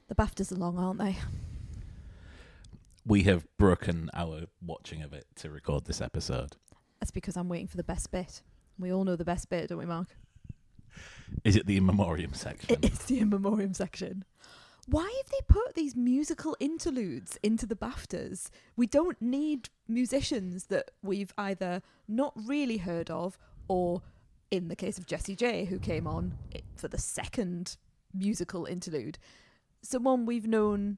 The BAFTAs are long, aren't they? We have broken our watching of it to record this episode. That's because I'm waiting for the best bit. We all know the best bit, don't we, Mark? Is it the in memoriam section? It's the in memoriam section. Why have they put these musical interludes into the BAFTAs? We don't need musicians that we've either not really heard of, or in the case of Jessie J, who came on for the second musical interlude, someone we've known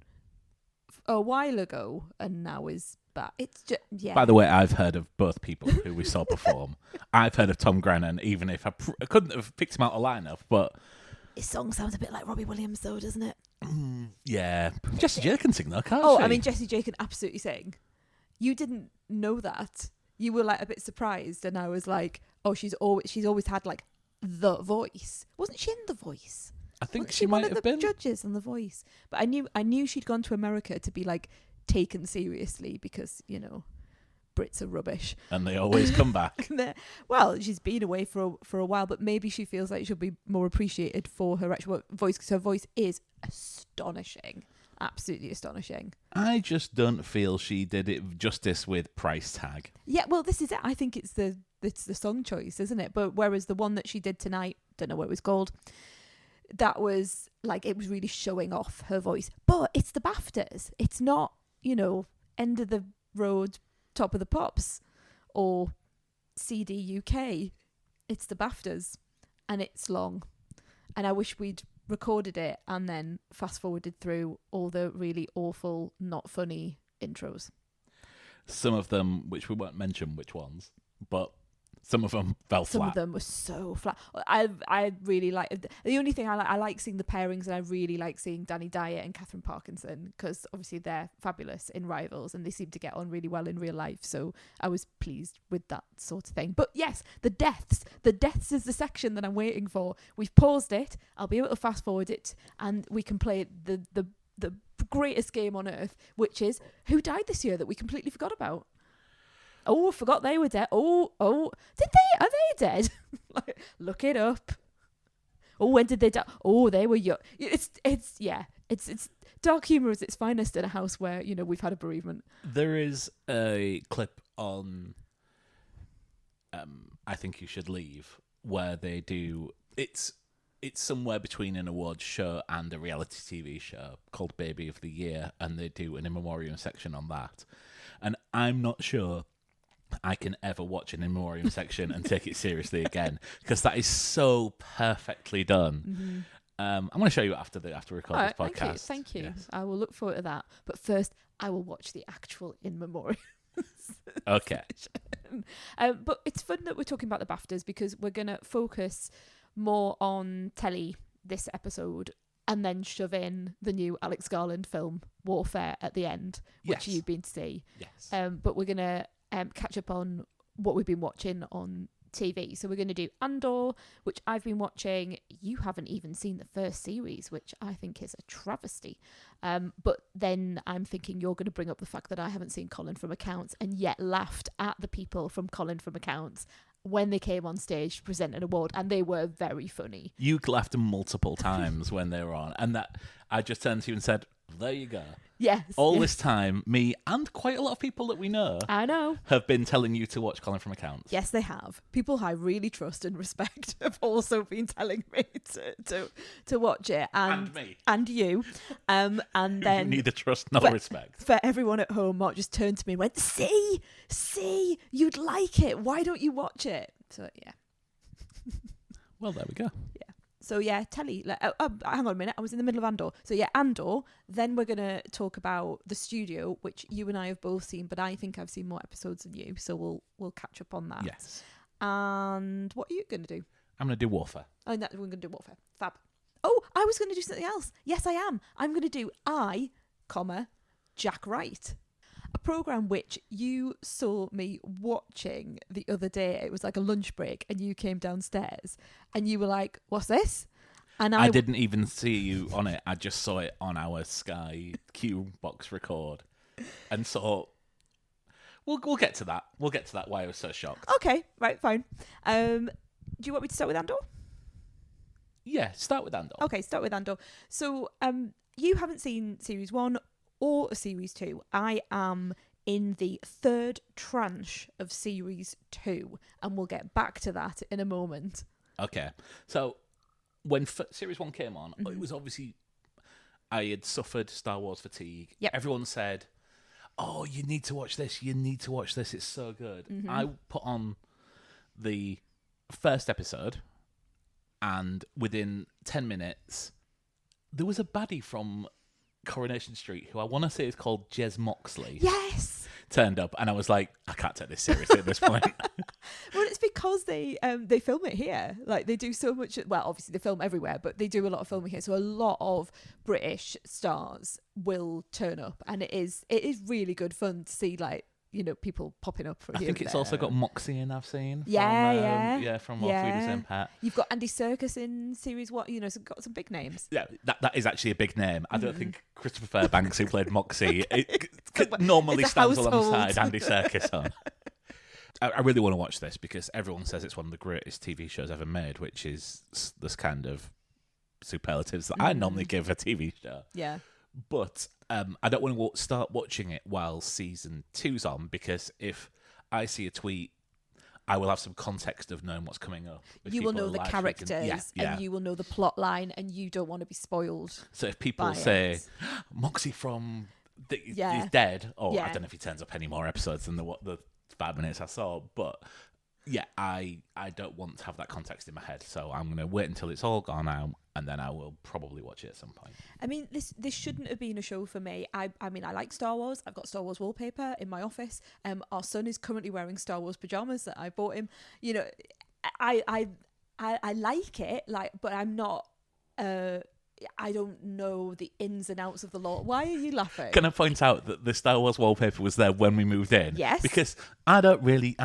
a while ago and now is back. It's just, yeah. By the way, I've heard of both people who we saw perform. I've heard of Tom Grennan, even if I couldn't have picked him out a lineup, but his song sounds a bit like Robbie Williams, though, doesn't it? Yeah. Jessie J can sing, though, can't she? Oh, I mean, Jessie J can absolutely sing. You didn't know that. You were like a bit surprised, and I was like, "Oh, she's always had like the voice." Wasn't she in The Voice? I think Wasn't she might one of have the been judges on The Voice. But I knew she'd gone to America to be like taken seriously because Brits are rubbish. And they always come back. Well, she's been away for a while, but maybe she feels like she'll be more appreciated for her actual voice, because her voice is astonishing. Absolutely astonishing. I just don't feel she did it justice with Price Tag. Yeah, well, this is it. I think it's the song choice, isn't it? But whereas the one that she did tonight, don't know what it was called, that was like, it was really showing off her voice. But it's the BAFTAs. It's not, end of the road, top of the pops, or CD UK. It's the BAFTAs, and it's long. And I wish we'd recorded it and then fast forwarded through all the really awful, not funny intros. Some of them, which we won't mention which ones, but some of them fell flat. Some of them were so flat. I really like, the only thing I like seeing the pairings, and I really like seeing Danny Dyer and Catherine Parkinson, because obviously they're fabulous in Rivals and they seem to get on really well in real life. So I was pleased with that sort of thing. But yes, the deaths is the section that I'm waiting for. We've paused it. I'll be able to fast forward it, and we can play the greatest game on earth, which is who died this year that we completely forgot about. Oh, I forgot they were dead. Oh, did they? Are they dead? Look it up. Oh, when did they die? Oh, they were young. It's dark humour at its finest in a house where, we've had a bereavement. There is a clip on I Think You Should Leave where they do, it's somewhere between an awards show and a reality TV show called Baby of the Year, and they do an in memoriam section on that. And I'm not sure I can ever watch an in memoriam section and take it seriously again, because that is so perfectly done. Mm-hmm. I'm going to show you after we record this podcast. Thank you. Yes. I will look forward to that. But first, I will watch the actual in memoriam. Okay. But it's fun that we're talking about the BAFTAs, because we're going to focus more on telly this episode, and then shove in the new Alex Garland film, Warfare, at the end, which you've been to see. Yes. But we're going to catch up on what we've been watching on TV. So we're going to do Andor, which I've been watching. You haven't even seen the first series, which I think is a travesty. But then I'm thinking you're going to bring up the fact that I haven't seen Colin from Accounts, and yet laughed at the people from Colin from Accounts when they came on stage to present an award, and they were very funny. You laughed multiple times when they were on, and that I just turned to you and said, there you go. Yes. This time, me and quite a lot of people that we know, I know, have been telling you to watch Colin from Accounts. Yes, they have. People I really trust and respect have also been telling me to watch it, and me, and you, and then you neither trust nor respect. For everyone at home, Mark just turned to me and went, "See, you'd like it. Why don't you watch it?" So yeah. Well, there we go. Yeah. So yeah, telly. Hang on a minute. I was in the middle of Andor. So yeah, Andor. Then we're gonna talk about The Studio, which you and I have both seen, but I think I've seen more episodes than you. So we'll catch up on that. Yes. And what are you gonna do? I'm gonna do Warfare. Oh, we're gonna do Warfare. Fab. Oh, I was gonna do something else. Yes, I am. I'm gonna do Jack Wright. A programme which you saw me watching the other day. It was like a lunch break, and you came downstairs and you were like, "What's this?" And I didn't even see you on it. I just saw it on our Sky Q box record, and so we'll get to that. We'll get to that. Why I was so shocked. Okay, right, fine. Do you want me to start with Andor? Yeah, start with Andor. Okay, start with Andor. So, you haven't seen series 1 or series 2. I am in the third tranche of series 2, and we'll get back to that in a moment. Okay. So when series 1 came on, it was obviously, I had suffered Star Wars fatigue. Yep. Everyone said, oh, you need to watch this. You need to watch this. It's so good. I put on the first episode, and within 10 minutes, there was a baddie from Coronation Street who I want to say is called Jez Moxley. Yes! Turned up, and I was like, I can't take this seriously at this point. Well, it's because they film it here. Like, they do so much. Well, obviously they film everywhere, but they do a lot of filming here. So a lot of British stars will turn up, and it is really good fun to see, like, you know, people popping up for I think it's also got Moxie in, I've seen. From All Three the Same Pat. You've got Andy Serkis in series 1, you know, so got some big names. Yeah, that is actually a big name. I don't think Christopher Fairbanks, who played Moxie, normally stands alongside Andy Serkis on. I really want to watch this because everyone says it's one of the greatest TV shows ever made, which is this kind of superlatives that I normally give a TV show. Yeah. But I don't want to start watching it while season 2's on, because if I see a tweet, I will have some context of knowing what's coming up. You will know the characters, and you will know the plot line, and you don't want to be spoiled. So if people say, Moxie from is dead, or I don't know if he turns up any more episodes than the 5 minutes I saw, but yeah, I don't want to have that context in my head, so I'm going to wait until it's all gone out, and then I will probably watch it at some point. I mean, this shouldn't have been a show for me. I mean, I like Star Wars. I've got Star Wars wallpaper in my office. Our son is currently wearing Star Wars pajamas that I bought him. You know, I like it, like, but I'm not. I don't know the ins and outs of the law. Why are you laughing? Can I point out that the Star Wars wallpaper was there when we moved in? Yes. Because I'm not really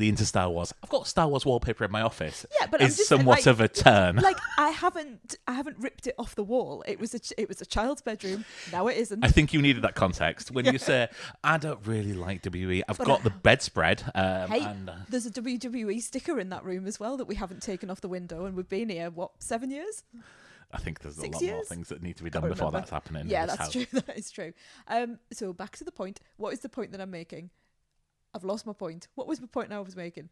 into Star Wars. I've got Star Wars wallpaper in my office. Yeah, but it's somewhat of a turn. Like, I haven't ripped it off the wall. It was a child's bedroom. Now it isn't. I think you needed that context when you say I don't really like WWE. I've got the bedspread. There's a WWE sticker in that room as well that we haven't taken off the window, and we've been here 7 years. I think there's a lot more things that need to be done before that's happening. Yeah, that's true. That is true. So back to the point. What is the point that I'm making? I've lost my point. What was the point I was making?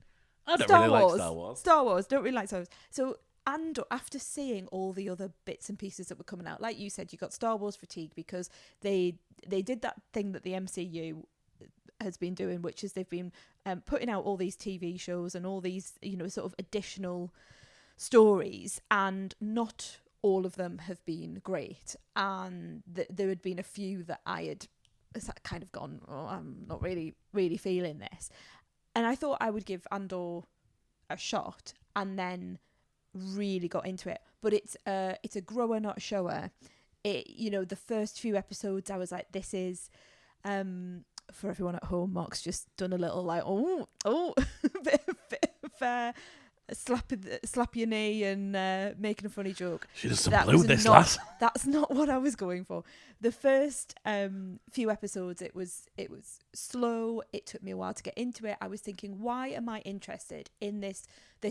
I don't really like Star Wars. Star Wars. Don't really like Star Wars. So, Andor, after seeing all the other bits and pieces that were coming out, like you said, you got Star Wars fatigue because they did that thing that the MCU has been doing, which is they've been putting out all these TV shows and all these, you know, sort of additional stories, and not all of them have been great, and there had been a few that I had kind of gone, oh, I'm not really feeling this, and I thought I would give Andor a shot, and then really got into it. But it's a grower, not shower. It, you know, the first few episodes I was like, this is for everyone at home, Mark's just done a little like bit of slap your knee and making a funny joke. She does some blue this last. That's not what I was going for. The first few episodes, it was slow. It took me a while to get into it. I was thinking, why am I interested in this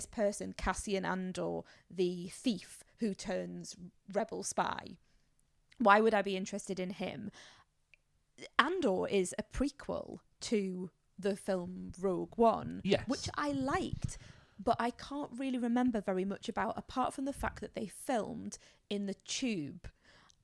person, Cassian Andor, the thief who turns rebel spy? Why would I be interested in him? Andor is a prequel to the film Rogue One, yes, which I liked. But I can't really remember very much about, apart from the fact that they filmed in the Tube,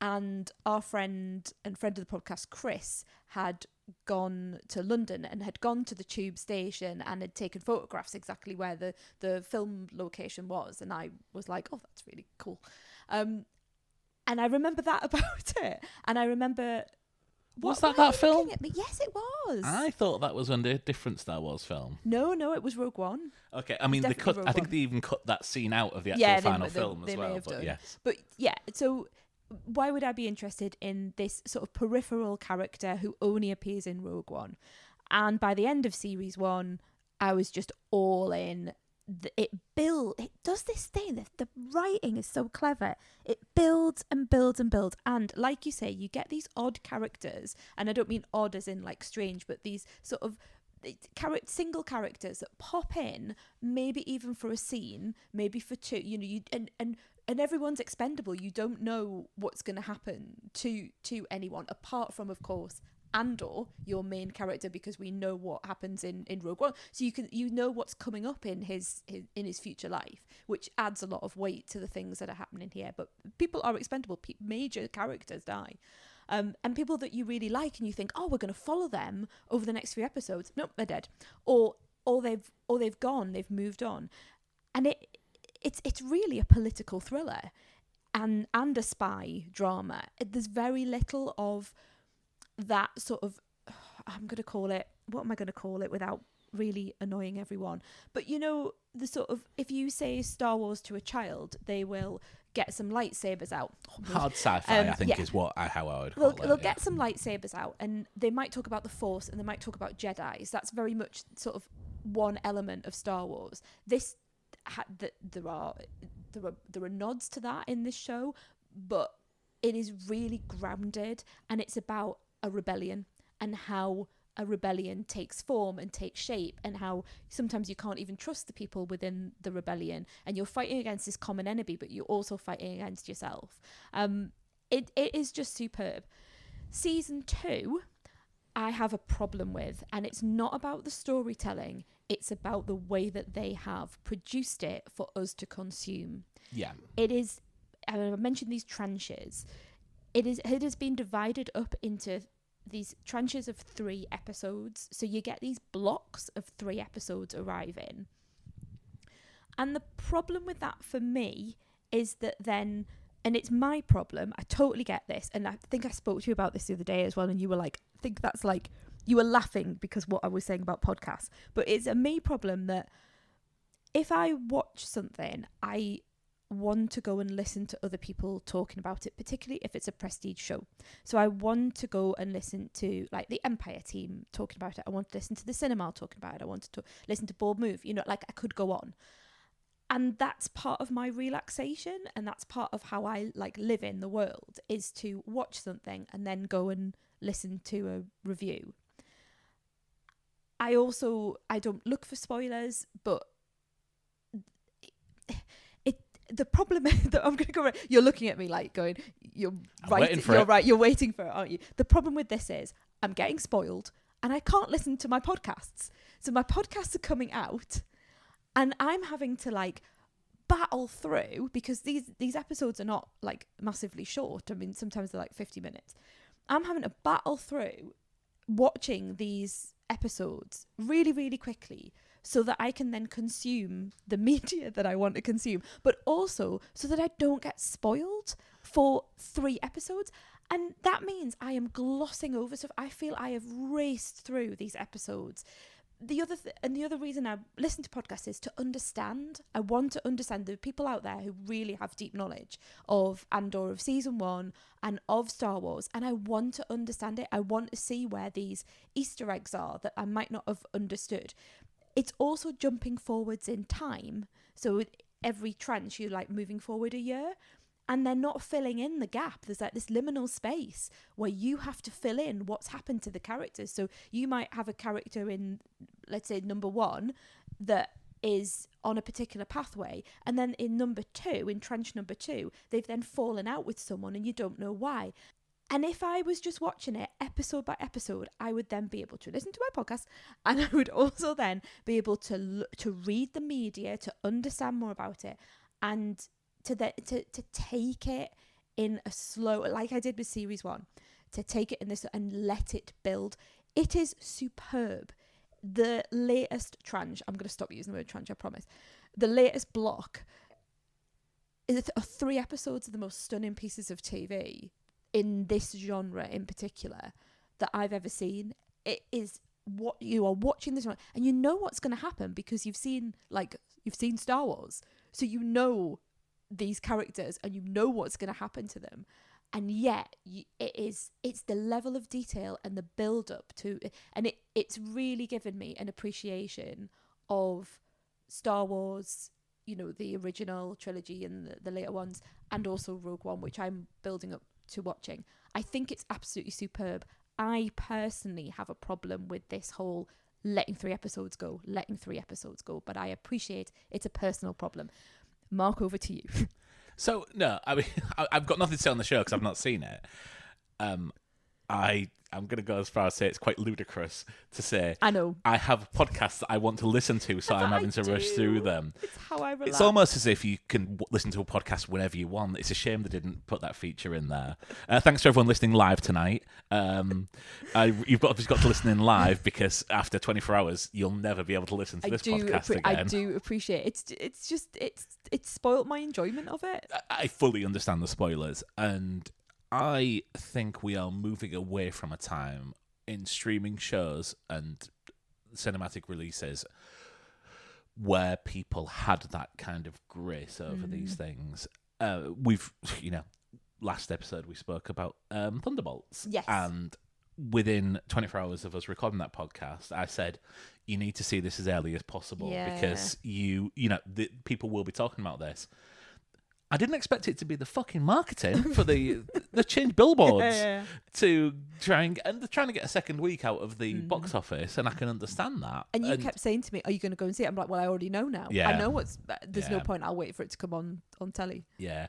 and our friend and friend of the podcast, Chris, had gone to London and had gone to the Tube station and had taken photographs exactly where the film location was. And I was like, oh, that's really cool. And I remember that about it. And I remember... Was that film? Yes, it was. I thought that was under a different Star Wars film. No, it was Rogue One. Okay, I mean, I think they even cut that scene out of the actual final film as well. But yes. But yeah, so why would I be interested in this sort of peripheral character who only appears in Rogue One? And by the end of series 1, I was just all in. It does this thing. The writing is so clever. It builds and builds and builds, and like you say, you get these odd characters, and I don't mean odd as in like strange, but these sort of single characters that pop in, maybe even for a scene, maybe for two. You know, and and everyone's expendable. You don't know what's going to happen to anyone, apart from, of course, Andor, your main character, because we know what happens in Rogue One, so you know what's coming up in his future life, which adds a lot of weight to the things that are happening here. But people are expendable. Major characters die, and people that you really like and you think, oh, we're going to follow them over the next few episodes. Nope, they're dead, or they've gone, they've moved on, and it's really a political thriller and a spy drama. There's very little of that sort of, I'm going to call it, what am I going to call it without really annoying everyone? But you know, the sort of, if you say Star Wars to a child, they will get some lightsabers out. Hard sci-fi, I think, is how I would call it. They'll get some lightsabers out, and they might talk about the Force, and they might talk about Jedis. That's very much sort of one element of Star Wars. There are nods to that in this show, but it is really grounded, and it's about a rebellion and how a rebellion takes form and takes shape, and how sometimes you can't even trust the people within the rebellion, and you're fighting against this common enemy, but you're also fighting against yourself. It is just superb. Season 2, I have a problem with, and it's not about the storytelling, it's about the way that they have produced it for us to consume. Yeah. It is, I mentioned these tranches. It has been divided up into these tranches of 3 episodes. So you get these blocks of 3 episodes arriving. And the problem with that for me is that then, and it's my problem, I totally get this. And I think I spoke to you about this the other day as well. And you were like, I think that's like, you were laughing because what I was saying about podcasts. But it's a me problem that if I watch something, I want to go and listen to other people talking about it, particularly if it's a prestige show. So I want to go and listen to like the Empire team talking about it. I want to listen to the cinema talking about it. I want to listen to Bold Move. You know, like I could go on. And that's part of my relaxation, and that's part of how I like live in the world, is to watch something and then go and listen to a review. I don't look for spoilers, but the problem is that I'm going to go right. You're looking at me like going, you're right. You're right. You're waiting for it, aren't you? The problem with this is I'm getting spoiled and I can't listen to my podcasts. So my podcasts are coming out and I'm having to like battle through, because these episodes are not like massively short. I mean, sometimes they're like 50 minutes. I'm having to battle through watching these episodes really, really quickly, so that I can then consume the media that I want to consume, but also so that I don't get spoiled for 3 episodes. And that means I am glossing over stuff. I feel I have raced through these episodes. The other reason I listen to podcasts is to understand. I want to understand. There are people out there who really have deep knowledge of Andor, of season 1 and of Star Wars, and I want to understand it. I want to see where these Easter eggs are that I might not have understood. It's also jumping forwards in time. So every tranche, you're like moving forward a year, and they're not filling in the gap. There's like this liminal space where you have to fill in what's happened to the characters. So you might have a character in, let's say, number 1 that is on a particular pathway, and then in number 2, in tranche number 2, they've then fallen out with someone and you don't know why. And if I was just watching it episode by episode, I would then be able to listen to my podcast, and I would also then be able to read the media, to understand more about it, and to take it in a slow, like I did with series 1, to take it in this and let it build. It is superb. The latest tranche, I'm going to stop using the word tranche, I promise. The latest block are 3 episodes of the most stunning pieces of TV in this genre in particular that I've ever seen. It is what you are watching this one, and you know what's going to happen because you've seen Star Wars, so you know these characters and you know what's going to happen to them, and yet it's the level of detail and the build up to, and it's really given me an appreciation of Star Wars, you know, the original trilogy and the later ones, and also Rogue One, which I'm building up to watching. I think it's absolutely superb. I personally have a problem with this whole letting 3 episodes go, but I appreciate it's a personal problem. Mark, over to you. So no, I mean I've got nothing to say on the show because I've not seen it. I'm going to go as far as say it's quite ludicrous to say I know. I have podcasts that I want to listen to, so I'm having to rush through them. It's how I relax. It's almost as if you can listen to a podcast whenever you want. It's a shame they didn't put that feature in there. Thanks to everyone listening live tonight. You've obviously got to listen in live because after 24 hours, you'll never be able to listen to this podcast again. I do appreciate it. It's just it's spoilt my enjoyment of it. I fully understand the spoilers, and I think we are moving away from a time in streaming shows and cinematic releases where people had that kind of grace over these things. We've, last episode we spoke about Thunderbolts. Yes. And within 24 hours of us recording that podcast, I said, you need to see this as early as possible because the people will be talking about this. I didn't expect it to be the fucking marketing for the change billboards to they're trying to get a second week out of the box office, and I can understand that. And you kept saying to me, "Are you going to go and see it?" I'm like, "Well, I already know now. Yeah. I know there's no point. I'll wait for it to come on telly." Yeah,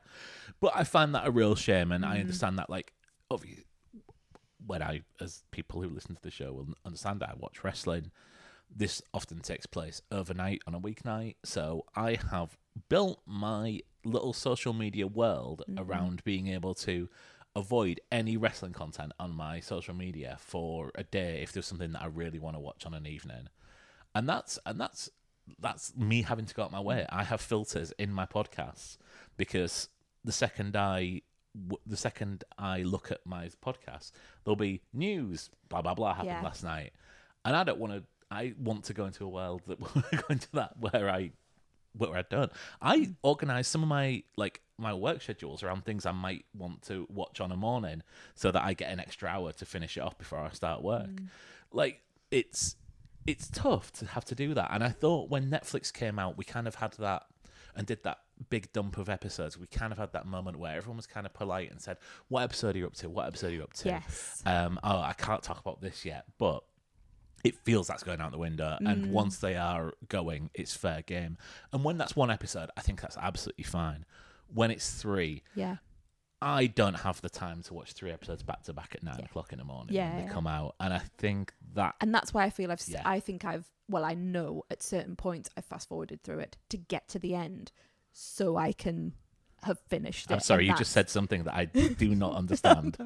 but I find that a real shame, and I understand that. Like, obviously, as people who listen to the show will understand that I watch wrestling. This often takes place overnight on a weeknight, so I have built my little social media world around being able to avoid any wrestling content on my social media for a day if there's something that I really want to watch on an evening. And that's me having to go out my way. I have filters in my podcasts because the second I look at my podcast, there'll be news, blah blah blah happened last night, and I want to go into a world that go into that where I don't. I organise some of my work schedules around things I might want to watch on a morning so that I get an extra hour to finish it off before I start work. Like, it's tough to have to do that. And I thought when Netflix came out, we kind of had that and did that big dump of episodes. We kind of had that moment where everyone was kind of polite and said, what episode are you up to? What episode are you up to? Yes. I can't talk about this yet, but it feels that's going out the window, and once they are going, it's fair game. And when that's one episode, I think that's absolutely fine. When it's 3, I don't have the time to watch 3 episodes back to back at 9 o'clock in the morning when they come out. And I think that... And that's why I feel I know at certain points I fast forwarded through it to get to the end so I can have finished it. I'm sorry, you just said something that I do not understand.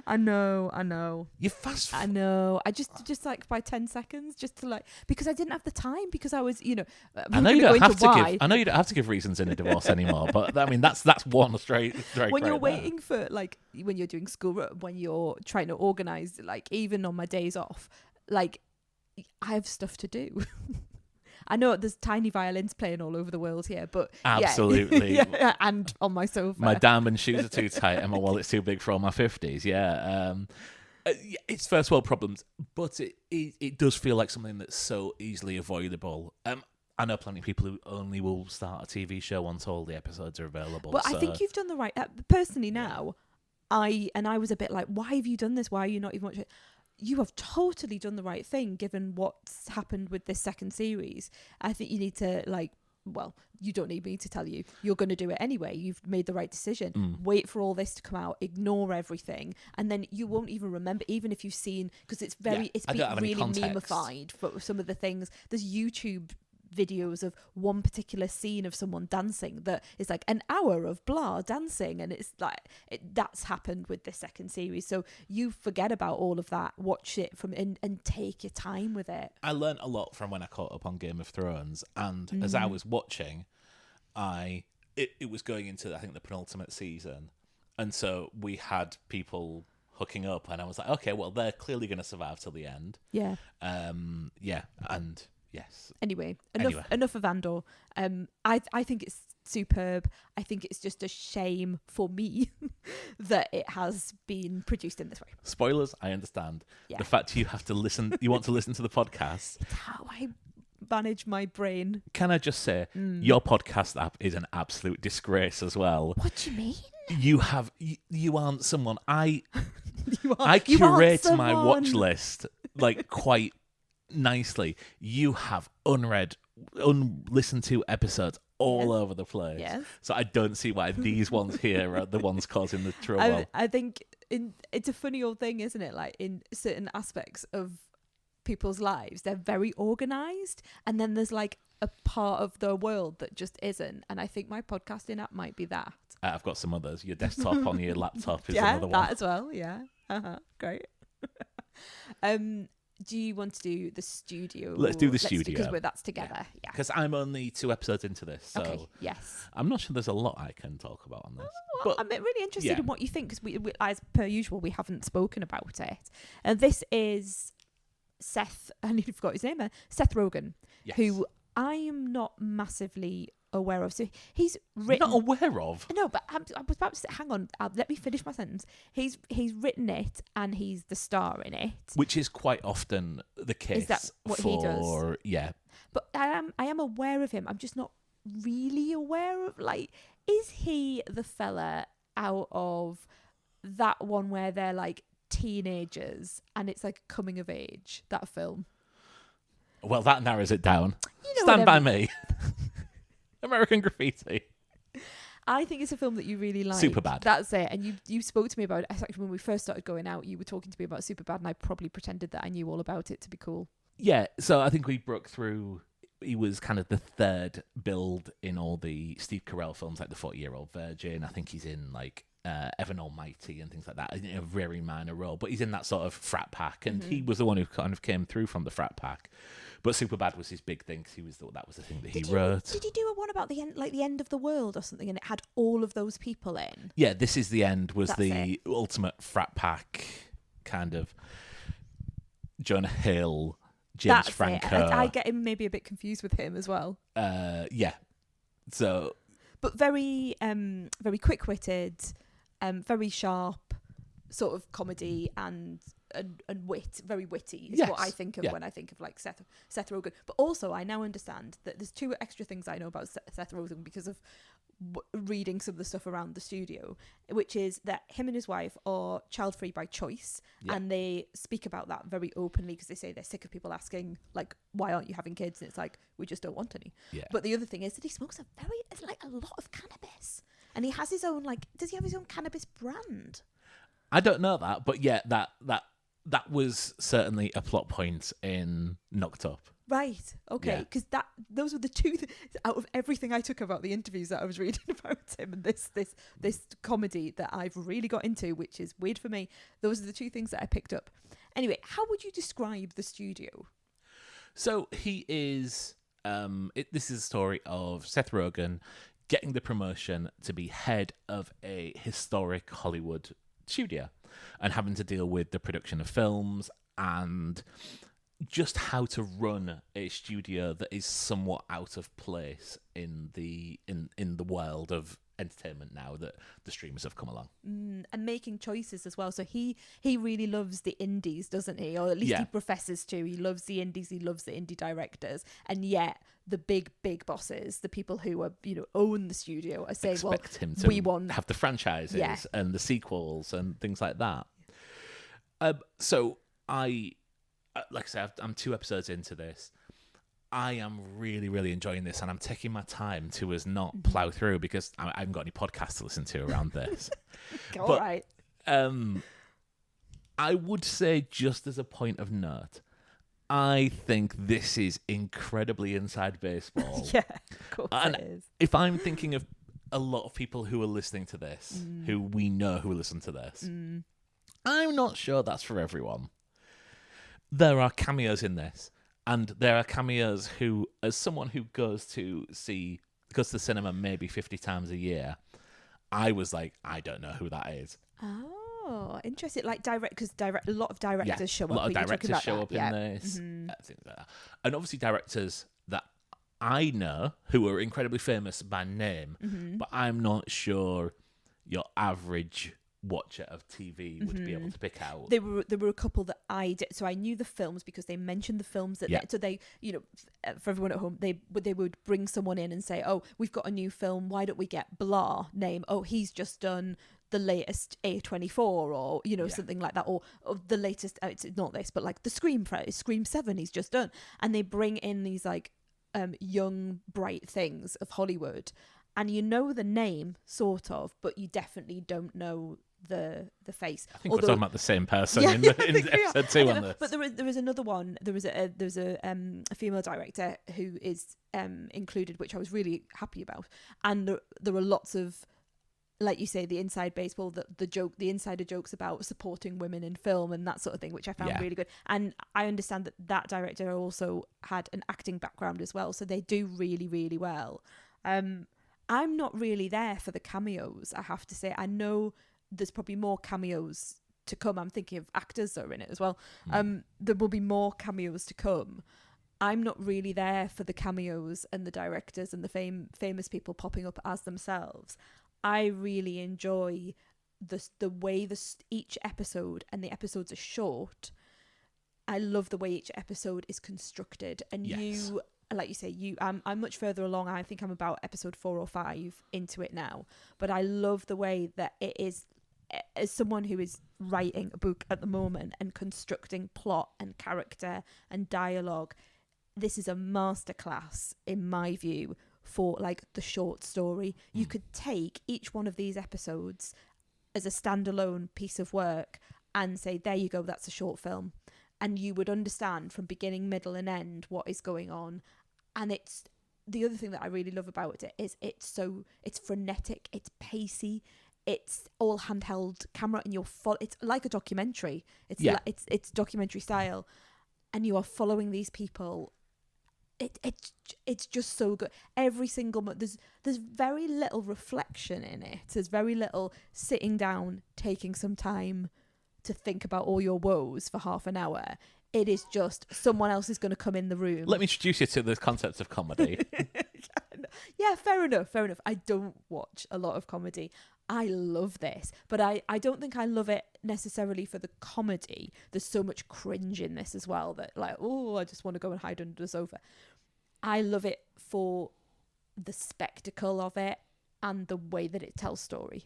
I know. You fast I know. I just like by 10 seconds, just to because I didn't have the time because I was, I know you don't have to give reasons in a divorce anymore, but I mean that's one straight when you're waiting there. for when you're doing school, when you're trying to organize, even on my days off, I have stuff to do. I know there's tiny violins playing all over the world here, but absolutely, and on my sofa, my diamond shoes are too tight and my wallet's too big for all my 50s. It's first world problems, but it does feel like something that's so easily avoidable. I know plenty of people who only will start a TV show once all the episodes are available. But I think you've done the right. Personally, now, I was a bit like, why have you done this? Why are you not even watching it? You have totally done the right thing given what's happened with this second series. I think you need to you don't need me to tell you. You're going to do it anyway. You've made the right decision. Wait for all this to come out. Ignore everything. And then you won't even remember, even if you've seen, because it's been really memeified for some of the things. There's YouTube videos of one particular scene of someone dancing that is like an hour of blah dancing, and it's that's happened with this second series. So you forget about all of that, watch it and take your time with it. I learned a lot from when I caught up on Game of Thrones, and as I was watching, it was going into I think the penultimate season, and so we had people hooking up, and I was like, okay, well they're clearly going to survive till the end. Yes. Anyway, enough of Andor. I think it's superb. I think it's just a shame for me that it has been produced in this way. Spoilers, I understand. Yeah. The fact you have to listen, you want to listen to the podcast. It's how I manage my brain. Can I just say, your podcast app is an absolute disgrace as well. What do you mean? You aren't someone I curate my watch list quite nicely. You have unlistened to episodes all over the place. Yes. So I don't see why these ones here are the ones causing the trouble. I think it's a funny old thing, isn't it? Like in certain aspects of people's lives, they're very organized, and then there's like a part of the world that just isn't. And I think my podcasting app might be that. I've got some others. Your desktop on your laptop is yeah, another one. that as well. Yeah. Great. Do you want to do the studio? Let's do the studio. Because that's together. Yeah. Because I'm only 2 episodes into this, so Okay. Yes. I'm not sure there's a lot I can talk about on this. Well, but I'm really interested in what you think, because we, as per usual, we haven't spoken about it. And this is Seth. I nearly forgot his name there. Seth Rogen, yes. who I am not massively aware of. So he's written. Not aware of? No, but I was about to say, hang on, let me finish my sentence. He's written it, and he's the star in it. Which is quite often the case. Is that what he does? Yeah. But I am aware of him. I'm just not really aware of, like, is he the fella out of that one where they're like teenagers and it's like coming of age, that film? Well, that narrows it down. You know Stand by me. American Graffiti. I think it's a film that you really like. Superbad. That's it. And you spoke to me about it. Actually, when we first started going out, you were talking to me about Superbad, and I probably pretended that I knew all about it to be cool. Yeah, so I think we broke through. He was kind of the third build in all the Steve Carell films, like The 40-Year-Old Virgin. I think he's in like Evan Almighty and things like that, in a very minor role. But he's in that sort of frat pack, and he was the one who kind of came through from the frat pack. But Superbad was his big thing, because that was the thing that he wrote. Did he do a one about the end, like the end of the world or something, and it had all of those people in? Yeah, This Is the End was That's the ultimate frat pack kind of Jonah Hill, James Franco. I get him maybe a bit confused with him as well. Yeah. So, but very very quick-witted, very sharp sort of comedy and wit, very witty is what I think of when I think of like Seth Rogen. But also I now understand that there's 2 extra things I know about Seth Rogen because of reading some of the stuff around the studio, which is that him and his wife are child-free by choice, and they speak about that very openly, because they say they're sick of people asking like, why aren't you having kids? And it's like, we just don't want any. But the other thing is that he smokes a lot of cannabis, and he has his own, like, does he have his own cannabis brand? I don't know that, but yeah, that was certainly a plot point in Knocked Up. Right. Okay. Because those were the 2 out of everything I took about the interviews that I was reading about him, and this comedy that I've really got into, which is weird for me. Those are the 2 things that I picked up. Anyway, how would you describe the studio? So he is. This is a story of Seth Rogen getting the promotion to be head of a historic Hollywood studio, and having to deal with the production of films and just how to run a studio that is somewhat out of place in the world of entertainment now that the streamers have come along. And making choices as well. So he really loves the indies, doesn't he? Or at least he professes to. He loves the indies, he loves the indie directors, and yet the big bosses, the people who are, own the studio, are saying, expect him to we want have the franchises and the sequels and things like that. So I, like I said, I'm 2 episodes into this. I am really, really enjoying this, and I'm taking my time to not plow through, because I haven't got any podcasts to listen to around this. All right. I would say, just as a point of note, I think this is incredibly inside baseball. Yeah, of course and it is. If I'm thinking of a lot of people who are listening to this, who we know who listen to this, I'm not sure that's for everyone. There are cameos in this, and there are cameos who, as someone who goes to the cinema maybe 50 times a year, I was like, I don't know who that is. Oh, interesting. Like a lot of directors show up. A lot of directors show up in this. Things like that. And obviously directors that I know who are incredibly famous by name, but I'm not sure your average watcher of TV would be able to pick out. There were a couple that I did, so I knew the films because they mentioned the films that they for everyone at home, they would bring someone in and say, oh, we've got a new film, why don't we get blah name? Oh, he's just done the latest A24 or something like that, or the latest, it's not this, but like the Scream 7 he's just done, and they bring in these like young, bright things of Hollywood, and you know the name sort of, but you definitely don't know the face. I think we're talking about the same person in episode 2 on this. But there is another one. There's a female director who is included, which I was really happy about. And there were lots of, like you say, the inside baseball, the insider jokes about supporting women in film and that sort of thing, which I found really good. And I understand that director also had an acting background as well, so they do really, really well. I'm not really there for the cameos, I have to say. I know there's probably more cameos to come. I'm thinking of actors that are in it as well. There will be more cameos to come. I'm not really there for the cameos and the directors and the famous people popping up as themselves. I really enjoy the way each episode, and the episodes are short. I love the way each episode is constructed, and you, like you say, I'm much further along. I think I'm about episode 4 or 5 into it now, but I love the way that it is. As someone who is writing a book at the moment and constructing plot and character and dialogue, this is a masterclass, in my view, for like the short story. You could take each one of these episodes as a standalone piece of work and say, there you go, that's a short film. And you would understand from beginning, middle and end what is going on. And it's the other thing that I really love about it is it's frenetic, it's pacey, it's all handheld camera, and it's like a documentary. It's documentary style, and you are following these people. It's just so good. Every single there's very little reflection in it. There's very little sitting down, taking some time to think about all your woes for half an hour. It is just someone else is going to come in the room. Let me introduce you to the concept of comedy. Yeah, fair enough. I don't watch a lot of comedy. I love this, but I don't think I love it necessarily for the comedy. There's so much cringe in this as well that, like, oh, I just want to go and hide under the sofa. I love it for the spectacle of it and the way that it tells story.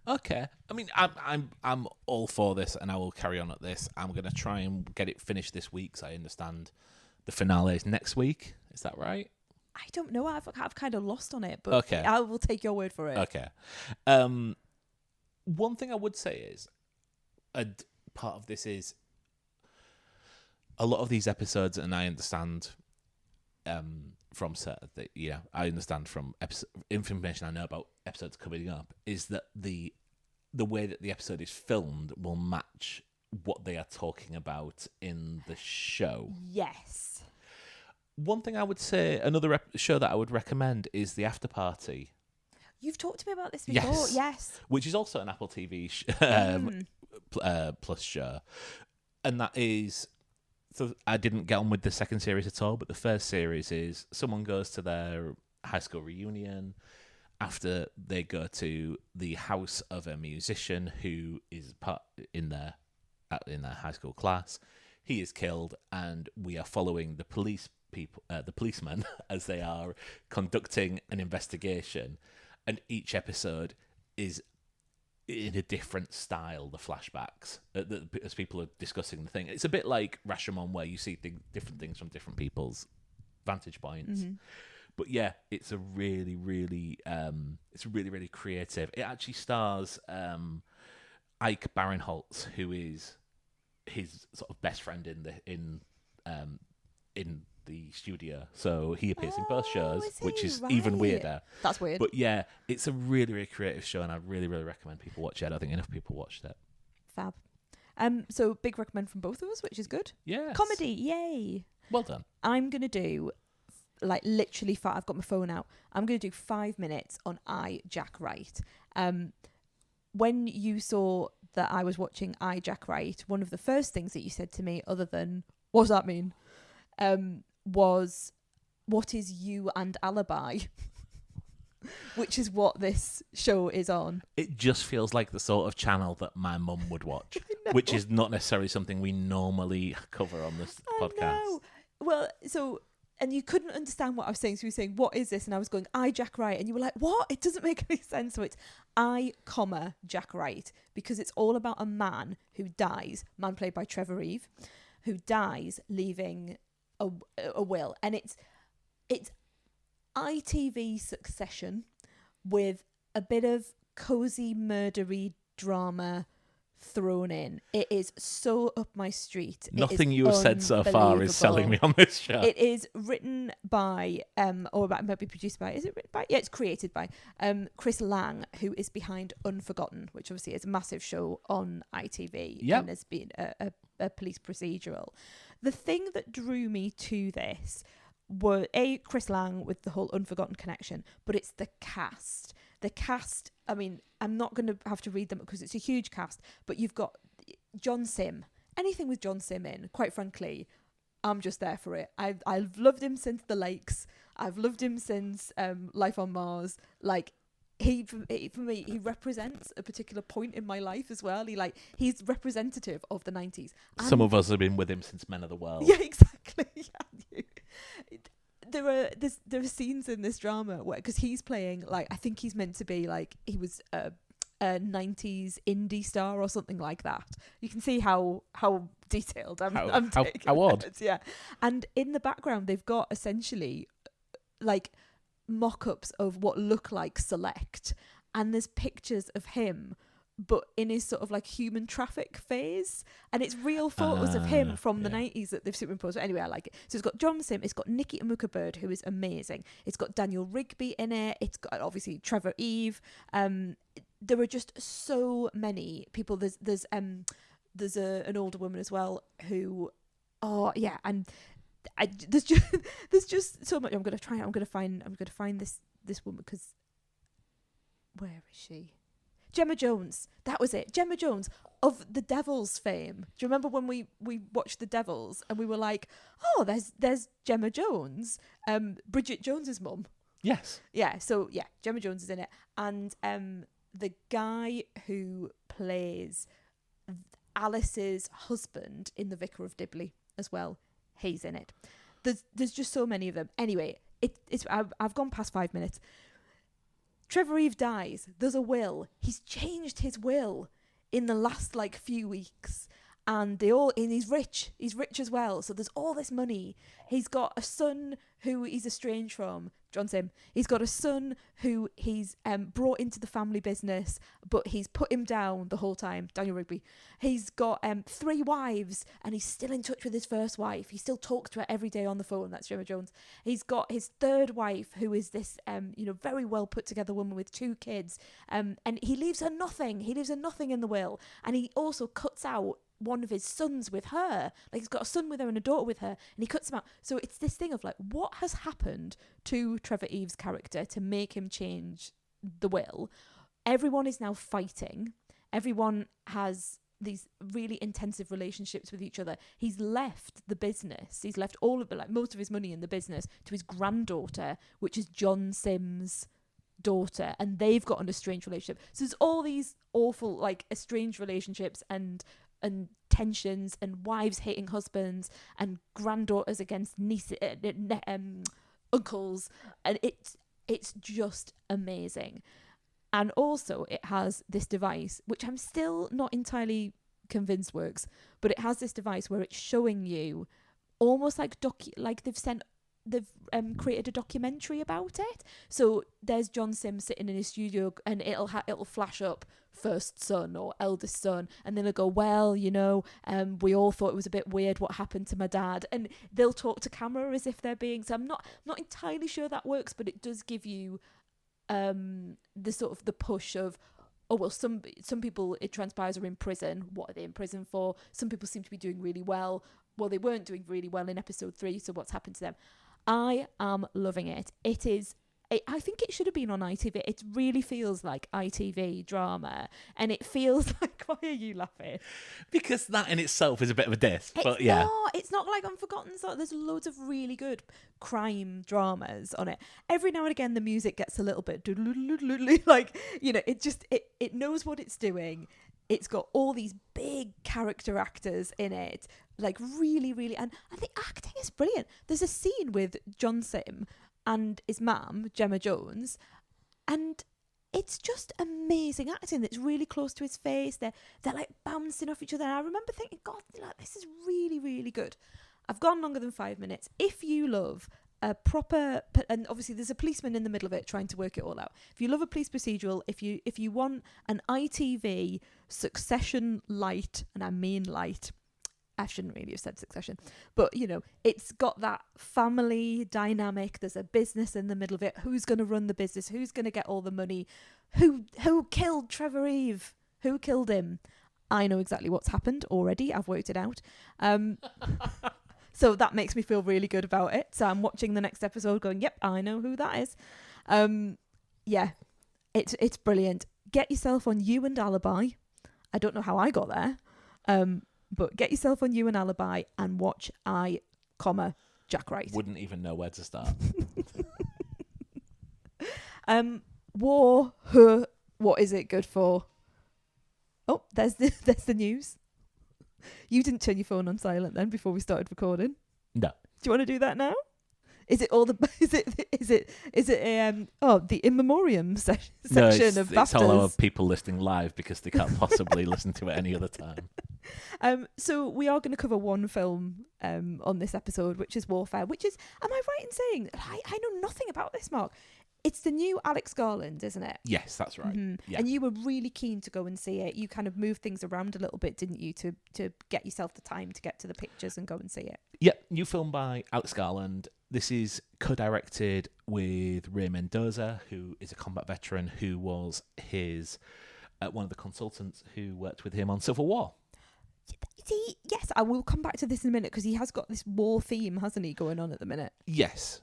Okay, I mean, I'm all for this, and I will carry on at this. I'm gonna try and get it finished this week, so I understand the finale is next week. Is that right? I don't know. I've kind of lost on it, but okay. I will take your word for it. Okay. One thing I would say is, a part of this is a lot of these episodes, and I understand from I understand from information I know about episodes coming up, is that the way that the episode is filmed will match what they are talking about in the show. Yes. One thing I would say, another show that I would recommend is The After Party. You've talked to me about this before, yes. Which is also an Apple TV Plus show. And that is, so I didn't get on with the second series at all, but the first series is someone goes to their high school reunion after they go to the house of a musician who is part in their high school class. He is killed, and we are following the policemen as they are conducting an investigation, and each episode is in a different style. The flashbacks as people are discussing the thing, it's a bit like Rashomon, where you see different things from different people's vantage points. But yeah, it's a really, really creative. It actually stars Ike Barinholtz, who is his sort of best friend in the studio, so he appears in both shows, which is even weirder. That's weird. But yeah, it's a really, really creative show, and I really, really recommend people watch it. I don't think enough people watched it. Fab. So big recommend from both of us, which is good. Yeah. Comedy, yay. Well done. I'm gonna do literally I've got my phone out. I'm gonna do 5 minutes on Jack Wright. When you saw that I was watching Jack Wright, one of the first things that you said to me, other than what does that mean, was, what is you and Alibi? Which is what this show is on. It just feels like the sort of channel that my mum would watch, which is not necessarily something we normally cover on this podcast. Know. Well, so, and you couldn't understand what I was saying, so you were saying, what is this? And I was going, Jack Wright, and you were like, what? It doesn't make any sense. So it's Jack Wright, because it's all about a man who dies, man played by Trevor Reeve, who dies leaving a will. And it's ITV Succession with a bit of cozy murdery drama thrown in. It is so up my street. Nothing you have said so far is selling me on this show. It is written by, or it might be produced by, is it written by? Yeah, it's created by Chris Lang, who is behind Unforgotten, which obviously is a massive show on ITV and has been a police procedural. The thing that drew me to this were Chris Lang with the whole Unforgotten connection, but it's the cast. The cast, I mean, I'm not going to have to read them because it's a huge cast, but you've got John Sim. Anything with John Sim in, quite frankly, I'm just there for it. I've loved him since The Lakes. I've loved him since Life on Mars. Like, for me, he represents a particular point in my life as well. He's representative of the 90s. And some of us have been with him since Men of the World. Yeah, exactly. There are scenes in this drama where, because he's playing, like, I think he's meant to be like, he was a 90s indie star or something like that. You can see how detailed I'm taking how odd. it, yeah. And in the background they've got essentially like mock-ups of what look like Select, and there's pictures of him but in his sort of like human traffic phase, and it's real photos of him from the 90s that they've superimposed. But anyway, I like it. So it's got John Sim, it's got Nikki Amuka Bird, who is amazing, it's got Daniel Rigby in it, it's got obviously Trevor Eve. There are just so many people. There's an older woman as well who, and there's just so much. I'm gonna find this woman, because where is she? Gemma Jones. That was it. Gemma Jones of The Devils fame. Do you remember when we watched The Devils and we were like, oh, there's Gemma Jones, Bridget Jones's mum. Yes. Yeah. So yeah, Gemma Jones is in it, and the guy who plays Alice's husband in The Vicar of Dibley as well, he's in it. There's just so many of them. Anyway, I've gone past 5 minutes. Trevor Eve dies. There's a will. He's changed his will in the last few weeks, and he's rich. He's rich as well. So there's all this money. He's got a son who he's estranged from, John Sim. He's got a son who he's brought into the family business, but he's put him down the whole time, Daniel Rigby. He's got 3 wives, and he's still in touch with his first wife. He still talks to her every day on the phone. That's Gemma Jones. He's got his 3rd wife, who is this very well put together woman with 2 kids, and he leaves her nothing. He leaves her nothing in the will, and he also cuts out one of his sons with her. Like, he's got a son with her and a daughter with her, and he cuts them out. So it's this thing of what has happened to Trevor Eve's character to make him change the will. Everyone is now fighting. Everyone has these really intensive relationships with each other. He's left the business. He's left all of it, most of his money in the business, to his granddaughter, which is John Sim's daughter, and they've got an estranged relationship. So there's all these awful estranged relationships and tensions, and wives hating husbands, and granddaughters against nieces, uncles, and it's just amazing. And also it has this device, which I'm still not entirely convinced works, but it has this device where it's showing you almost like they've created a documentary about it. So there's John Sim sitting in his studio, and it'll flash up first son or eldest son, and then it'll go, well, we all thought it was a bit weird what happened to my dad, and they'll talk to camera as if they're being. So I'm not entirely sure that works, but it does give you the sort of the push of, oh well, some people, it transpires, are in prison. What are they in prison for? Some people seem to be doing really well. Well, they weren't doing really well in episode 3, so what's happened to them? I am loving it. I think it should have been on ITV. It really feels like ITV drama, and it feels like, why are you laughing? Because that in itself is a bit of a diss. But it's not like Unforgotten. So there's loads of really good crime dramas on it. Every now and again, the music gets a little bit it knows what it's doing. It's got all these big character actors in it, really, really, and the acting is brilliant. There's a scene with John Sim and his mum, Gemma Jones, and it's just amazing acting that's really close to his face. They're bouncing off each other, and I remember thinking, God, this is really, really good. I've gone longer than 5 minutes. If you love a proper, and obviously there's a policeman in the middle of it trying to work it all out. If you love a police procedural, if you want an ITV Succession light, and I mean light, I shouldn't really have said Succession, but you know, it's got that family dynamic. There's a business in the middle of it. Who's going to run the business? Who's going to get all the money? Who killed Trevor Eve? Who killed him? I know exactly what's happened already. I've worked it out. So that makes me feel really good about it. So I'm watching the next episode going, yep, I know who that is. Yeah, it's brilliant. Get yourself on You and Alibi. I don't know how I got there. But get yourself on You and Alibi and watch Jack Wright. Wouldn't even know where to start. War, what is it good for? Oh, there's the news. You didn't turn your phone on silent then before we started recording. No. Do you want to do that now? Is it all the the in memoriam section of BAFTAs? It's all our people listening live because they can't possibly listen to it any other time. So we are going to cover one film on this episode, which is Warfare. Which is, am I right in saying I know nothing about this, Mark? It's the new Alex Garland, isn't it? Yes, that's right. Mm-hmm. Yeah. And you were really keen to go and see it. You kind of moved things around a little bit, didn't you, to get yourself the time to get to the pictures and go and see it? Yeah, new film by Alex Garland. This is co-directed with Ray Mendoza, who is a combat veteran who was his one of the consultants who worked with him on Civil War. See, yes, I will come back to this in a minute because he has got this war theme, hasn't he, going on at the minute? Yes.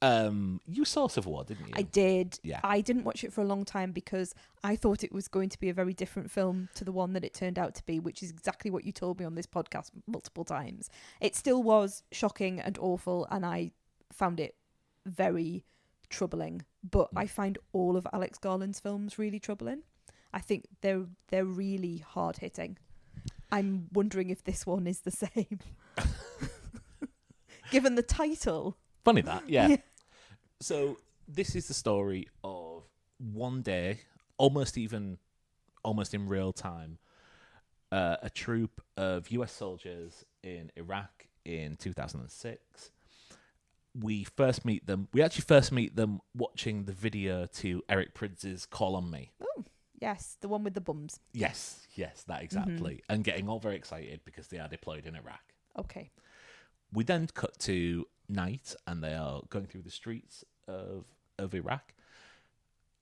You saw Civil War, didn't you? I did. Yeah. I didn't watch it for a long time because I thought it was going to be a very different film to the one that it turned out to be, which is exactly what you told me on this podcast multiple times. It still was shocking and awful, and I found it very troubling. But I find all of Alex Garland's films really troubling. I think they're really hard hitting. I'm wondering if this one is the same. Given the title. Funny that, yeah. So this is the story of one day, almost in real time, a troop of US soldiers in Iraq in 2006. We actually first meet them watching the video to Eric Prydz's Call on Me. Oh, yes, the one with the bums. Yes, that exactly. And getting all very excited because they are deployed in Iraq. Okay. We then cut to night and they are going through the streets of Iraq,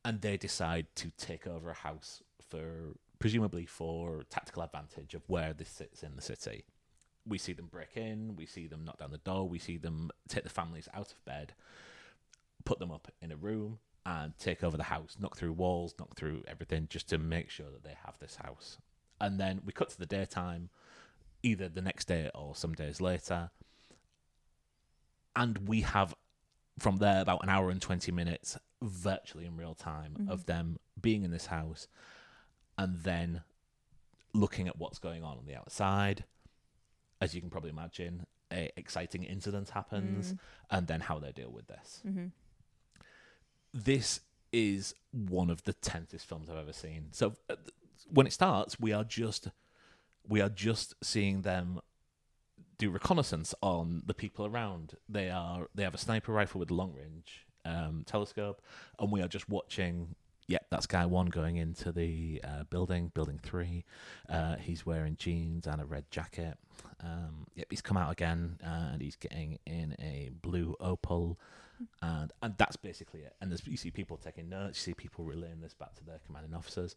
and they decide to take over a house presumably for tactical advantage of where this sits in the city. We see them break in, we see them knock down the door, we see them take the families out of bed, put them up in a room and take over the house, knock through walls, knock through everything just to make sure that they have this house. And then we cut to the daytime, either the next day or some days later. And we have, from there, about an hour and 20 minutes, virtually in real time, of them being in this house and then looking at what's going on the outside. As you can probably imagine, an exciting incident happens, and then how they deal with this. Mm-hmm. This is one of the tensest films I've ever seen. So when it starts, we are just seeing them do reconnaissance on the people around. They have a sniper rifle with a long range telescope, and we are just watching. Yep, that's guy one going into the building 3. He's wearing jeans and a red jacket. Yep, he's come out again, and he's getting in a blue Opel, and that's basically it. And you see people taking notes, you see people relaying this back to their commanding officers,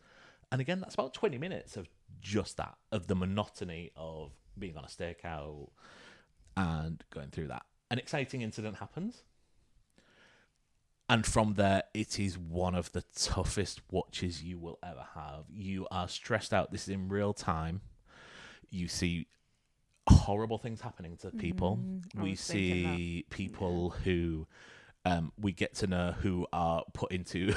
and again, that's about 20 minutes of just that, of the monotony of being on a stakeout and going through that. An exciting incident happens. And from there, it is one of the toughest watches you will ever have. You are stressed out. This is in real time. You see horrible things happening to people. We see people who we get to know who are put into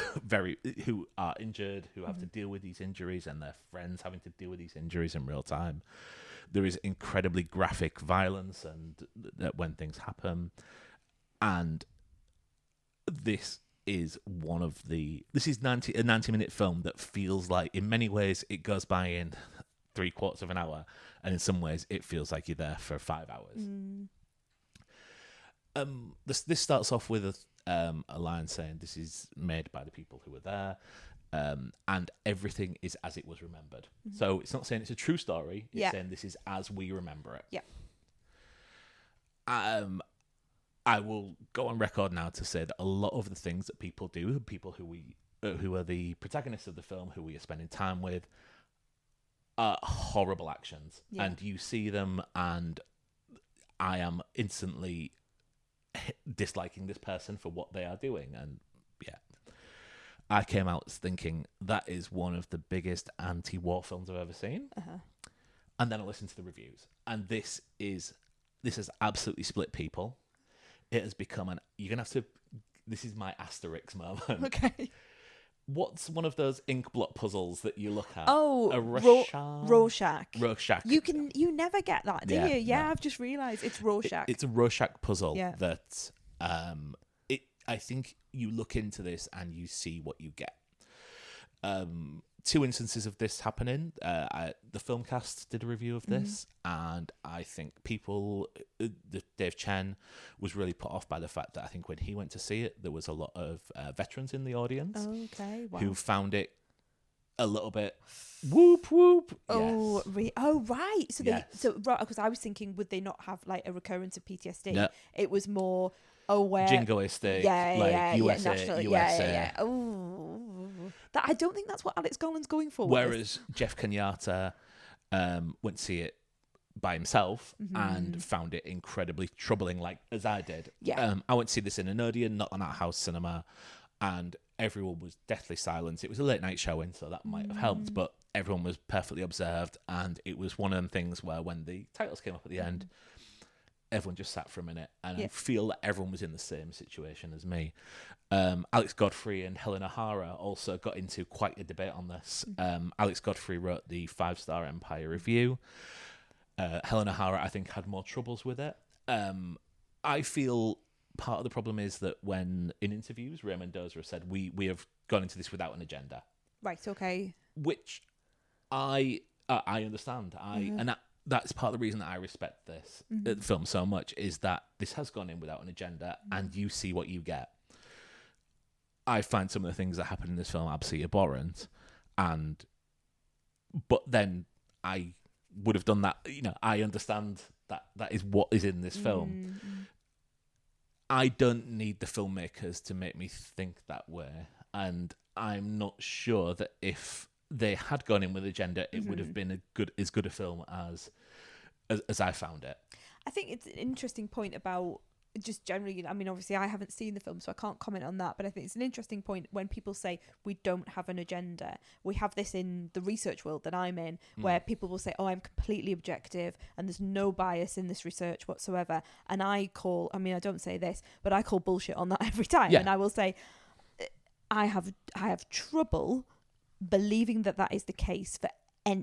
who are injured, who have to deal with these injuries, and their friends having to deal with these injuries in real time. There is incredibly graphic violence and when things happen. And this is a 90-minute film that feels like, in many ways, it goes by in 3/4 of an hour, and in some ways it feels like you're there for 5 hours. This starts off with a line saying this is made by the people who were there, and everything is as it was remembered. So it's not saying it's a true story. It's saying this is as we remember it. Yeah. I will go on record now to say that a lot of the things that people do, people who are the protagonists of the film, who we are spending time with, are horrible actions. Yeah. And you see them, and I am instantly disliking this person for what they are doing. And yeah, I came out thinking that is one of the biggest anti-war films I've ever seen. And then I listened to the reviews, and this has absolutely split people. It has become you're gonna have to. This is my asterisk moment. Okay. What's one of those ink blot puzzles that you look at? Oh, a Rorschach. Rorschach. You never get that, do you? Yeah, no. I've just realised it's Rorschach. It's a Rorschach puzzle that I think you look into this and you see what you get. Two instances of this happening. The Filmcast did a review of this, and I think Dave Chen was really put off by the fact that I think when he went to see it, there was a lot of veterans in the audience who found it a little bit whoop whoop. Oh, yes. Right. So because I was thinking, would they not have like a recurrence of PTSD? No. It was more where jingoistic, USA. Yeah. Oh, that I don't think that's what Alex Garland's going for. Whereas Jeff Kenyatta went to see it by himself and found it incredibly troubling, like as I did. Yeah. I went to see this in an Odeon, not an art-house cinema, and everyone was deathly silent. It was a late night showing, so that might have helped, but everyone was perfectly observed, and it was one of them things where when the titles came up at the end, everyone just sat for a minute, and I feel that everyone was in the same situation as me. Alex Godfrey and Helen O'Hara also got into quite a debate on this. Alex Godfrey wrote the 5-star Empire review. Helen O'Hara, I think, had more troubles with it. I feel part of the problem is that when in interviews, Ray Mendoza has said, we have gone into this without an agenda. Right, okay. Which I understand. And that's part of the reason that I respect this film so much, is that this has gone in without an agenda, and you see what you get. I find some of the things that happen in this film absolutely abhorrent, but then I would have done that. I understand that is what is in this film. I don't need the filmmakers to make me think that way, and I'm not sure that if they had gone in with agenda, it would have been as good a film as I found it. I think it's an interesting point about just generally, I mean, obviously I haven't seen the film, so I can't comment on that, but I think it's an interesting point when people say we don't have an agenda. We have this in the research world that I'm in, where people will say, oh, I'm completely objective and there's no bias in this research whatsoever. And I don't say this, but I call bullshit on that every time. And I will say, I have trouble believing that is the case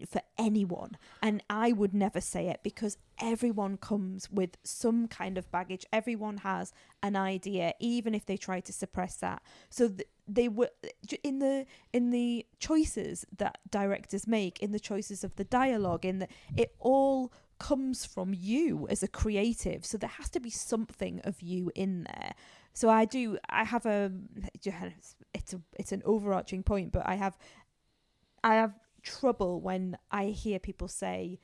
for anyone, and I would never say it, because everyone comes with some kind of baggage. Everyone has an idea, even if they try to suppress that. So they were in the choices that directors make, in the choices of the dialogue, it all comes from you as a creative. So there has to be something of you in there. So I have it's an overarching point, but I have trouble when I hear people say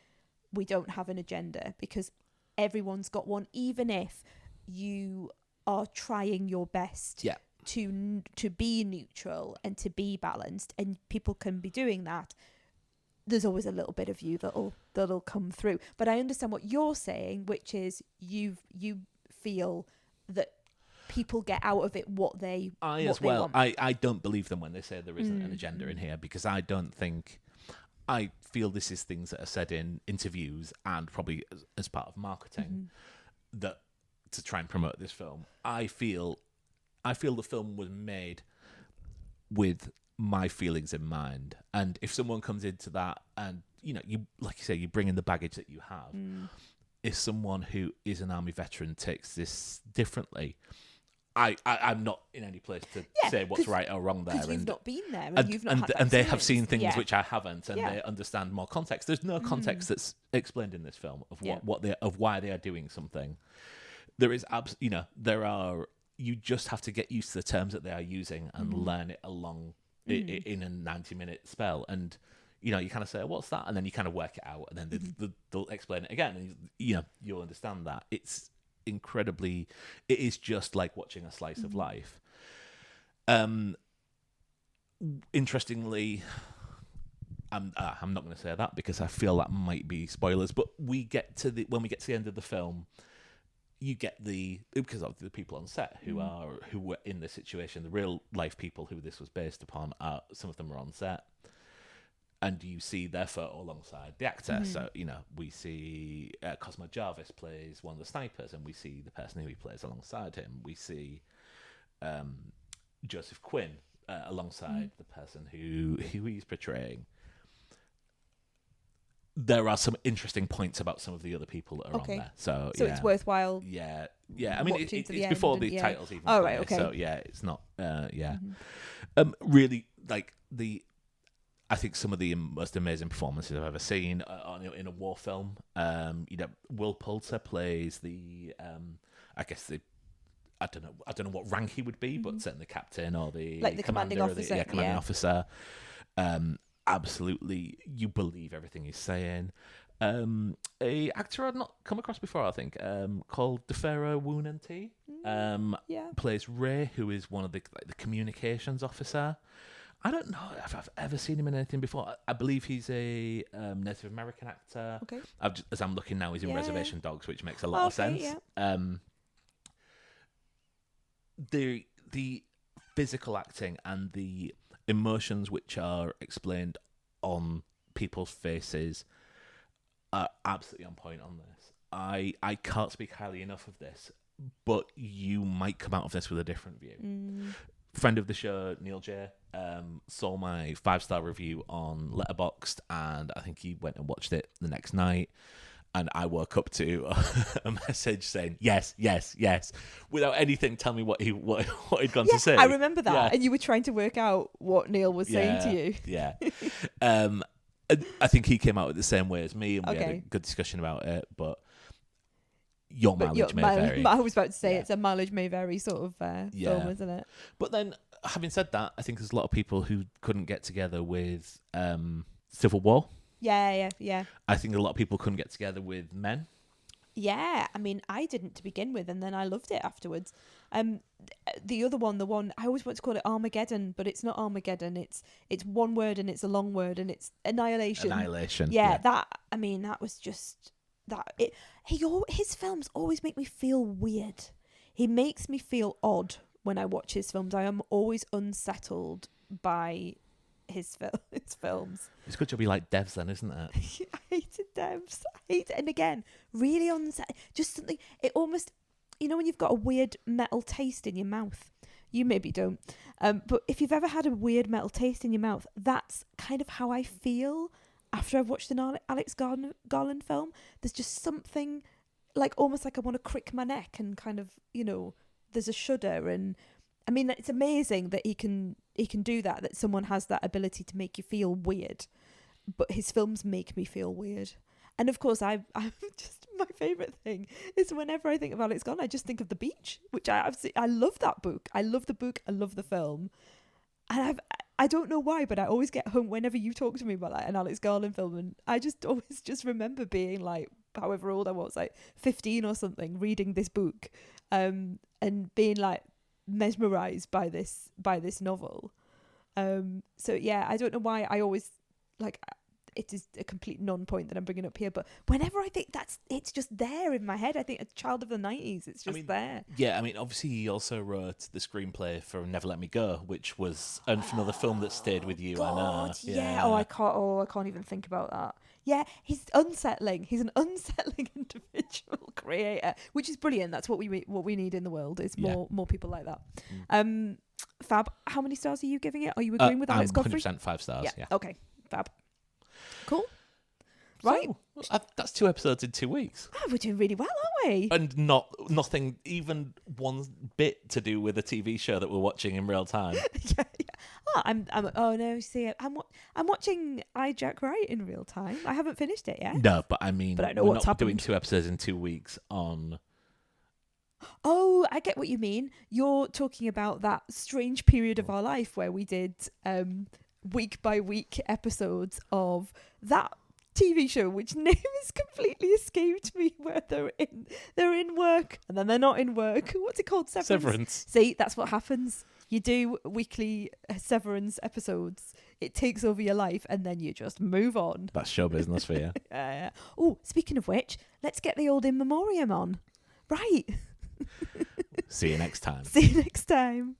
we don't have an agenda, because everyone's got one, even if you are trying your best to be neutral and to be balanced, and people can be doing that. There's always a little bit of you that'll come through. But I understand what you're saying, which is you feel that people get out of it what they want. I don't believe them when they say there isn't an agenda in here, because I feel this is things that are said in interviews and probably as part of marketing that to try and promote this film. I feel the film was made with my feelings in mind, and if someone comes into that and you like you say, you bring in the baggage that you have, if someone who is an army veteran takes this differently, I'm not in any place to say what's right or wrong there. Because you've not been there, and you've not had that and they have experience. seen things which I haven't, and they understand more context. There's no context that's explained in this film of why they are doing something. there is there are, you just have to get used to the terms that they are using and learn it along in a 90-minute spell. And you kind of say, what's that? And then you kind of work it out, and then they'll explain it again, and you'll understand that. It's incredibly, it is just like watching a slice of life. Interestingly, I'm not going to say that because I feel that might be spoilers, but when we get to the end of the film, you get because of the people on set who were in this situation, the real life people who this was based upon, some of them are on set, and you see their photo alongside the actor. So we see Cosmo Jarvis plays one of the snipers, and we see the person who he plays alongside him. We see Joseph Quinn alongside the person who he's portraying. There are some interesting points about some of the other people that are on there. So it's worthwhile. Yeah. I mean, it's the before end the titles even. Oh, right, okay. So it's not. Really, like I think some of the most amazing performances I've ever seen in a war film. Will Poulter plays the. I guess I don't know what rank he would be, but certainly the captain or the commanding officer. Commanding officer. Absolutely, you believe everything he's saying. A actor I'd not come across before, I think, called DeFero Woonanty, plays Ray, who is one of the communications officer. I don't know if I've ever seen him in anything before. I believe he's a Native American actor. Okay. As I'm looking now, he's in Reservation Dogs, which makes a lot of sense. Yeah. The physical acting and the emotions which are explained on people's faces are absolutely on point on this. I can't speak highly enough of this, but you might come out of this with a different view. Friend of the show, Neil J, saw my 5-star review on Letterboxd, and I think he went and watched it the next night. And I woke up to a message saying, yes, without anything tell me what he'd gone to say. I remember that. And you were trying to work out what Neil was saying to you. Yeah. I think he came out with the same way as me, and we had a good discussion about it, but your mileage may vary. I was about to say it's a mileage may vary sort of film, isn't it? But then, having said that, I think there's a lot of people who couldn't get together with Civil War. Yeah. I think a lot of people couldn't get together with Men. Yeah, I mean, I didn't to begin with, and then I loved it afterwards. The other one, I always want to call it Armageddon, but it's not Armageddon. It's one word, and it's a long word, and it's Annihilation. Yeah, that was just that. His films always make me feel weird. He makes me feel odd when I watch his films. I am always unsettled by his films. It's a good job you like Devs then, isn't it? I hated Devs. And again, really just something, it almost, when you've got a weird metal taste in your mouth, you maybe don't, but if you've ever had a weird metal taste in your mouth, that's kind of how I feel after I've watched an Alex Garland film. There's just something almost like I want to crick my neck, and kind of, there's a shudder. And I mean, it's amazing that he can do that someone has that ability to make you feel weird. But his films make me feel weird. And of course, I'm just, my favourite thing is whenever I think of Alex Garland, I just think of The Beach, which I love that book. I love the book. I love the film. And I don't know why, but I always get home whenever you talk to me about an Alex Garland film, and I just always just remember being however old I was, 15 or something, reading this book, and being mesmerized by this novel. So yeah, I don't know why I always it is a complete non-point that I'm bringing up here, but whenever I think it's just there in my head. I think a child of the 90s, it's just there. Yeah, I mean, obviously he also wrote the screenplay for Never Let Me Go, which was another film that stayed with you. God, I know. Yeah. I can't even think about that. Yeah, he's unsettling. He's an unsettling individual creator, which is brilliant. That's what we need in the world, is more people like that. Fab, how many stars are you giving it? Are you agreeing with Alex Godfrey? 100% 5 stars. Yeah. Okay. Fab. Cool. Right. So, that's 2 episodes in 2 weeks. Oh, we're doing really well, aren't we? And nothing even one bit to do with a TV show that we're watching in real time. yeah. I'm watching Jack Wright in real time. I haven't finished it yet. No, but I mean, but I know we're what's not happened. doing 2 episodes in 2 weeks on Oh, I get what you mean. You're talking about that strange period of our life where we did week by week episodes of that TV show, which name has completely escaped me, where they're in work and then they're not in work. What's it called? Severance. See, that's what happens. You do weekly Severance episodes. It takes over your life and then you just move on. That's show business for you. Oh, speaking of which, let's get the old In Memoriam on. Right. See you next time. See you next time.